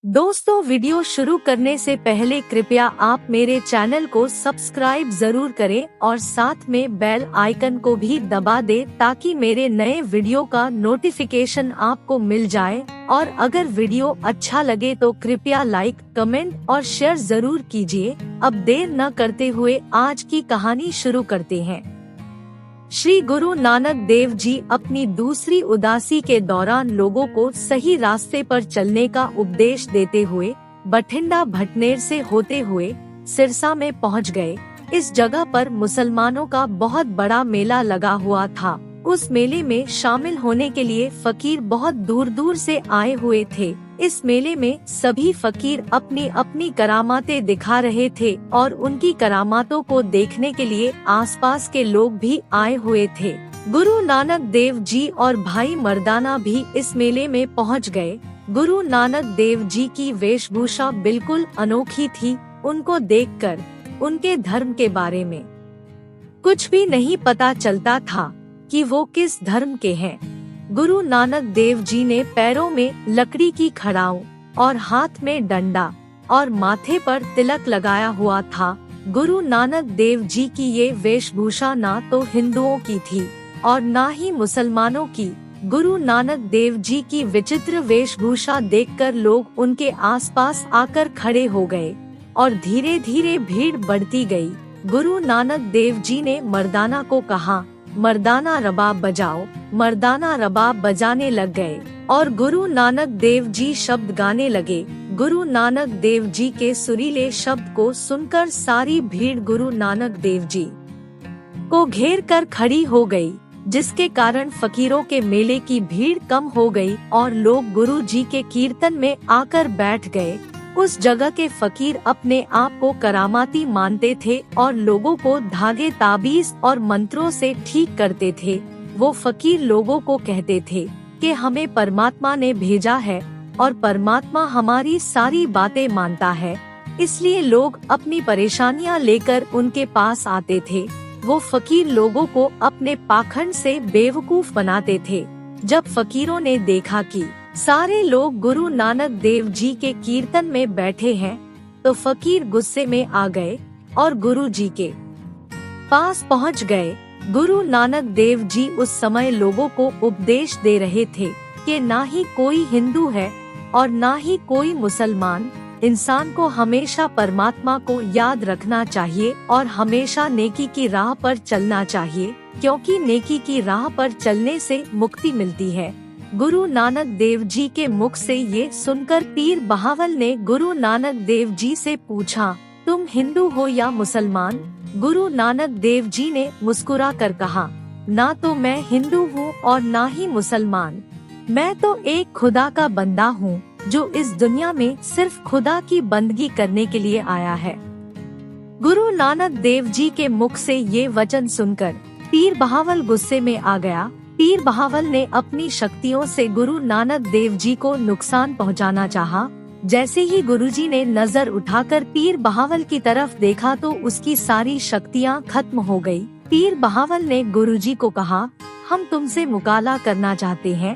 दोस्तों, वीडियो शुरू करने से पहले कृपया आप मेरे चैनल को सब्सक्राइब जरूर करें और साथ में बेल आइकन को भी दबा दें ताकि मेरे नए वीडियो का नोटिफिकेशन आपको मिल जाए। और अगर वीडियो अच्छा लगे तो कृपया लाइक, कमेंट और शेयर जरूर कीजिए। अब देर न करते हुए आज की कहानी शुरू करते हैं। श्री गुरु नानक देव जी अपनी दूसरी उदासी के दौरान लोगों को सही रास्ते पर चलने का उपदेश देते हुए बठिंडा भटनेर से होते हुए सिरसा में पहुंच गए। इस जगह पर मुसलमानों का बहुत बड़ा मेला लगा हुआ था। उस मेले में शामिल होने के लिए फकीर बहुत दूर दूर से आए हुए थे। इस मेले में सभी फकीर अपनी अपनी करामातें दिखा रहे थे और उनकी करामातों को देखने के लिए आसपास के लोग भी आए हुए थे। गुरु नानक देव जी और भाई मर्दाना भी इस मेले में पहुंच गए। गुरु नानक देव जी की वेशभूषा बिल्कुल अनोखी थी। उनको देखकर उनके धर्म के बारे में कुछ भी नहीं पता चलता था कि वो किस धर्म के हैं। गुरु नानक देव जी ने पैरों में लकड़ी की खड़ाऊ और हाथ में डंडा और माथे पर तिलक लगाया हुआ था। गुरु नानक देव जी की ये वेशभूषा ना तो हिंदुओं की थी और ना ही मुसलमानों की। गुरु नानक देव जी की विचित्र वेशभूषा देखकर लोग उनके आसपास आकर खड़े हो गए और धीरे धीरे भीड़ बढ़ती गई। गुरु नानक देव जी ने मर्दाना को कहा, मर्दाना रबाब बजाओ। मर्दाना रबाब बजाने लग गए और गुरु नानक देव जी शब्द गाने लगे। गुरु नानक देव जी के सुरीले शब्द को सुनकर सारी भीड़ गुरु नानक देव जी को घेर कर खड़ी हो गई, जिसके कारण फकीरों के मेले की भीड़ कम हो गई और लोग गुरु जी के कीर्तन में आकर बैठ गए। उस जगह के फकीर अपने आप को करामाती मानते थे और लोगों को धागे, ताबीज और मंत्रों से ठीक करते थे। वो फकीर लोगों को कहते थे कि हमें परमात्मा ने भेजा है और परमात्मा हमारी सारी बातें मानता है, इसलिए लोग अपनी परेशानियां लेकर उनके पास आते थे। वो फकीर लोगों को अपने पाखंड से बेवकूफ बनाते थे। जब फकीरों ने देखा कि सारे लोग गुरु नानक देव जी के कीर्तन में बैठे हैं, तो फकीर गुस्से में आ गए और गुरु जी के पास पहुंच गए। गुरु नानक देव जी उस समय लोगों को उपदेश दे रहे थे कि ना ही कोई हिंदू है और ना ही कोई मुसलमान। इंसान को हमेशा परमात्मा को याद रखना चाहिए और हमेशा नेकी की राह पर चलना चाहिए, क्योंकि नेकी की राह पर चलने से मुक्ति मिलती है। गुरु नानक देव जी के मुख से ये सुनकर पीर बहावल ने गुरु नानक देव जी से पूछा, तुम हिंदू हो या मुसलमान? गुरु नानक देव जी ने मुस्कुरा कर कहा, ना तो मैं हिंदू हूँ और ना ही मुसलमान। मैं तो एक खुदा का बंदा हूँ जो इस दुनिया में सिर्फ खुदा की बंदगी करने के लिए आया है। गुरु नानक देव जी के मुख से ये वचन सुनकर पीर बहावल गुस्से में आ गया। पीर बहावल ने अपनी शक्तियों से गुरु नानक देव जी को नुकसान पहुंचाना चाहा। जैसे ही गुरुजी ने नजर उठाकर पीर बहावल की तरफ देखा तो उसकी सारी शक्तियां खत्म हो गई। पीर बहावल ने गुरुजी को कहा, हम तुमसे मुकाला करना चाहते हैं,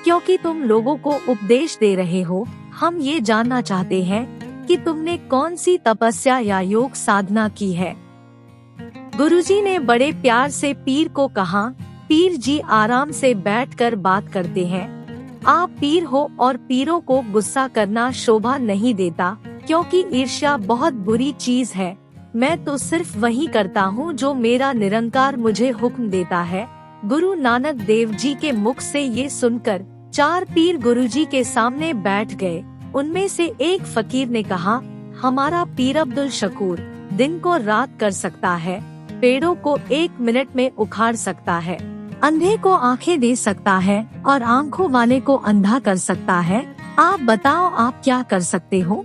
क्योंकि तुम लोगों को उपदेश दे रहे हो। हम ये जानना चाहते हैं कि तुमने कौन सी तपस्या या योग साधना की है। गुरुजी ने बड़े प्यार से पीर को कहा, पीर जी आराम से बैठकर बात करते हैं। आप पीर हो और पीरों को गुस्सा करना शोभा नहीं देता, क्योंकि ईर्ष्या बहुत बुरी चीज है। मैं तो सिर्फ वही करता हूँ जो मेरा निरंकार मुझे हुक्म देता है। गुरु नानक देव जी के मुख से ये सुनकर 4 पीर गुरुजी के सामने बैठ गए। उनमें से एक फकीर ने कहा, हमारा पीर अब्दुल शकूर दिन को रात कर सकता है, पेड़ों को 1 मिनट में उखाड़ सकता है, अंधे को आंखें दे सकता है और आंखों वाले को अंधा कर सकता है। आप बताओ, आप क्या कर सकते हो?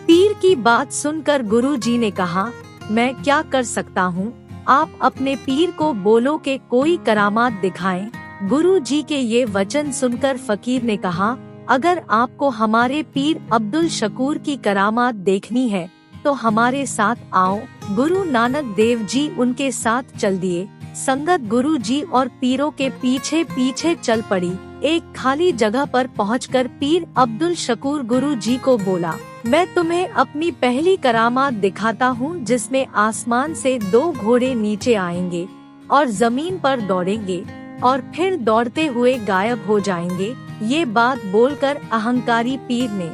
पीर की बात सुनकर गुरुजी ने कहा, मैं क्या कर सकता हूँ? आप अपने पीर को बोलो कि कोई करामात दिखाएं। गुरुजी के ये वचन सुनकर फकीर ने कहा, अगर आपको हमारे पीर अब्दुल शकूर की करामात देखनी है तो हमारे साथ आओ। गुरु नानक देव जी उनके साथ चल दिए। संगत गुरु जी और पीरों के पीछे पीछे चल पड़ी। एक खाली जगह पर पहुंचकर पीर अब्दुल शकूर गुरु जी को बोला, मैं तुम्हें अपनी पहली करामात दिखाता हूँ, जिसमें आसमान से 2 घोड़े नीचे आएंगे और जमीन पर दौड़ेंगे और फिर दौड़ते हुए गायब हो जाएंगे। ये बात बोलकर अहंकारी पीर ने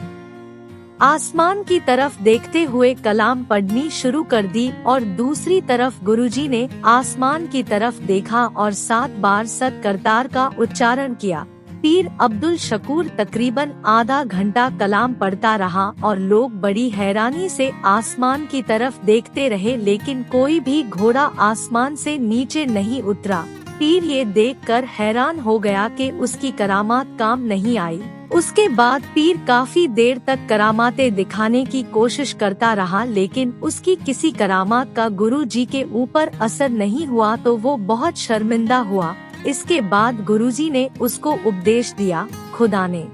आसमान की तरफ देखते हुए कलाम पढ़नी शुरू कर दी और दूसरी तरफ गुरुजी ने आसमान की तरफ देखा और 7 बार सत करतार का उच्चारण किया। पीर अब्दुल शकूर तकरीबन आधा घंटा कलाम पढ़ता रहा और लोग बड़ी हैरानी से आसमान की तरफ देखते रहे, लेकिन कोई भी घोड़ा आसमान से नीचे नहीं उतरा। पीर ये देखकर हैरान हो गया कि उसकी करामात काम नहीं आई। उसके बाद पीर काफी देर तक करामातें दिखाने की कोशिश करता रहा, लेकिन उसकी किसी करामात का गुरु जी के ऊपर असर नहीं हुआ तो वो बहुत शर्मिंदा हुआ। इसके बाद गुरुजी ने उसको उपदेश दिया, खुदा ने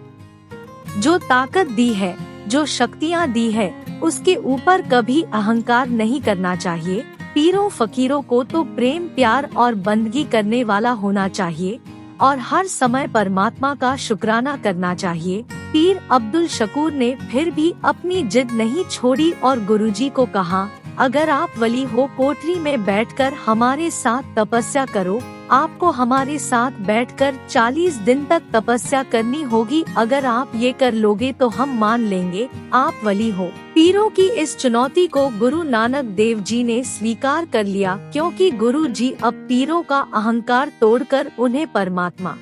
जो ताकत दी है, जो शक्तियाँ दी है, उसके ऊपर कभी अहंकार नहीं करना चाहिए। पीरों फकीरों को तो प्रेम प्यार और बंदगी करने वाला होना चाहिए और हर समय परमात्मा का शुक्राना करना चाहिए। पीर अब्दुल शकूर ने फिर भी अपनी जिद नहीं छोड़ी और गुरुजी को कहा, अगर आप वली हो, कोठरी में बैठकर हमारे साथ तपस्या करो। आपको हमारे साथ बैठकर 40 दिन तक तपस्या करनी होगी। अगर आप ये कर लोगे तो हम मान लेंगे आप वली हो। पीरों की इस चुनौती को गुरु नानक देव जी ने स्वीकार कर लिया, क्योंकि गुरु जी अब पीरों का अहंकार तोड़कर उन्हें परमात्मा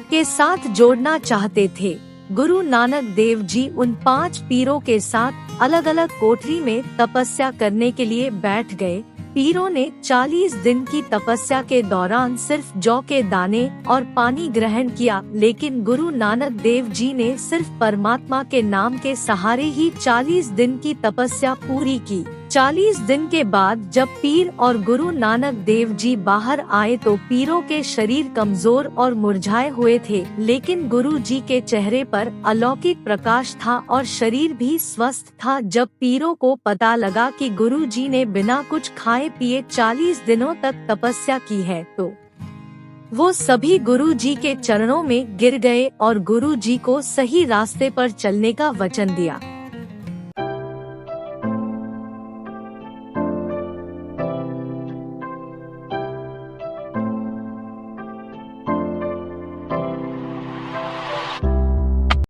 के साथ जोड़ना चाहते थे। गुरु नानक देव जी उन 5 पीरों के साथ अलग अलग कोठरी में तपस्या करने के लिए बैठ गए। पीरों ने 40 दिन की तपस्या के दौरान सिर्फ जौ के दाने और पानी ग्रहण किया, लेकिन गुरु नानक देव जी ने सिर्फ परमात्मा के नाम के सहारे ही 40 दिन की तपस्या पूरी की। 40 दिन के बाद जब पीर और गुरु नानक देव जी बाहर आए तो पीरों के शरीर कमजोर और मुरझाए हुए थे, लेकिन गुरु जी के चेहरे पर अलौकिक प्रकाश था और शरीर भी स्वस्थ था। जब पीरों को पता लगा कि गुरु जी ने बिना कुछ खाए पिए 40 दिनों तक तपस्या की है तो वो सभी गुरु जी के चरणों में गिर गए और गुरु जी को सही रास्ते पर चलने का वचन दिया।